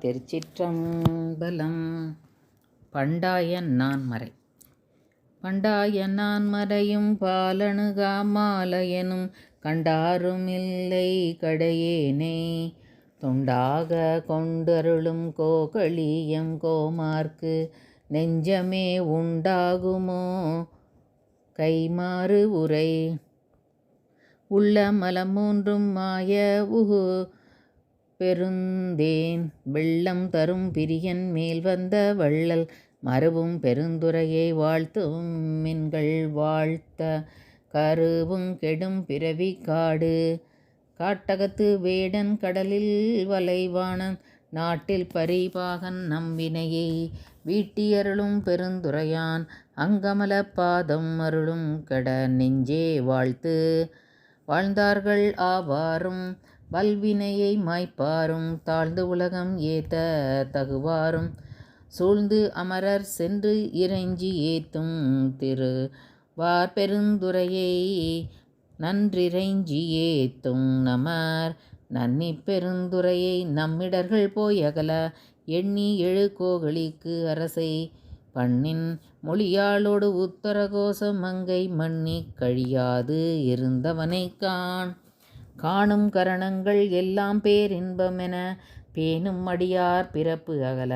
திருச்சிற்றம்பலம். பண்டாய நான்மறை. பண்டாய நான்மறையும் பாலணுகா மாலையனும் கண்டாருமில்லை கடையேனை தொண்டாக கொண்டருளும் கோகலியம் கோமார்க்கு நெஞ்சமே உண்டாகுமோ கைமாறு உரை உள்ள மலமூன்றும் மாய உகு பெருந்தேன் வெள்ளம் தரும் பிரியன் மேல் வந்த வள்ளல் மறுவும் பெருந்துரையை வாழ்த்தும் மின்கள் வாழ்த்த கருவும் கெடும் பிறவி காடு காட்டகத்து வேடன் கடலில் வலைவாணன் நாட்டில் பரிபாகன் நம்பினையை வீட்டியருளும் பெருந்துரையான் அங்கமல பாதம் அருளும் கட நெஞ்சே வாழ்த்து வாழ்ந்தார்கள் ஆவாரும் வல்வினையை மாய்ப்பாரும் தாழ்ந்து உலகம் ஏத்த தகுவாரும் சூழ்ந்து அமரர் சென்று இறைஞ்சி ஏத்தும் திருவார் பெருந்துரையை நன்றிறைஞ்சி ஏத்தும் நமர் நன்னி பெருந்துரையை நம்மிடர்கள் போய் அகல எண்ணி எழு கோகலிக்கு அரசை பண்ணின் மொழியாளோடு உத்தர கோச மங்கை மன்னி கழியாது இருந்தவனை காணும் கரணங்கள் எல்லாம் பேரின்பமென பேணும் அடியார் பிறப்பு அகல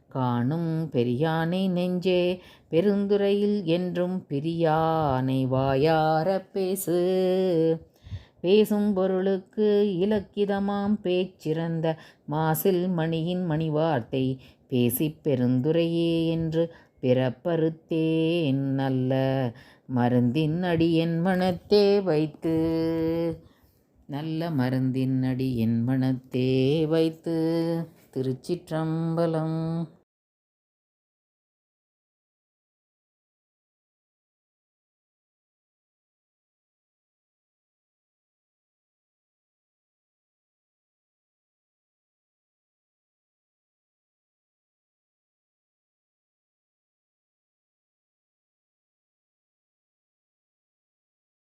காணும் பெரியானை நெஞ்சே பெருந்துரையில் என்றும் பிரியானை வாயார பேசும் பொருளுக்கு இலக்கிதமாம் பேச்சிறந்த மாசில் மணியின் மணிவார்த்தை பேசிப் பெருந்துரையே என்று பிறப்பறுத்தேன் நல்ல மருந்தின் அடி என் மனத்தே வைத்து நல்ல மருந்தின் அடி என் மனத்தே வைத்து. திருச்சிற்றம்பலம்.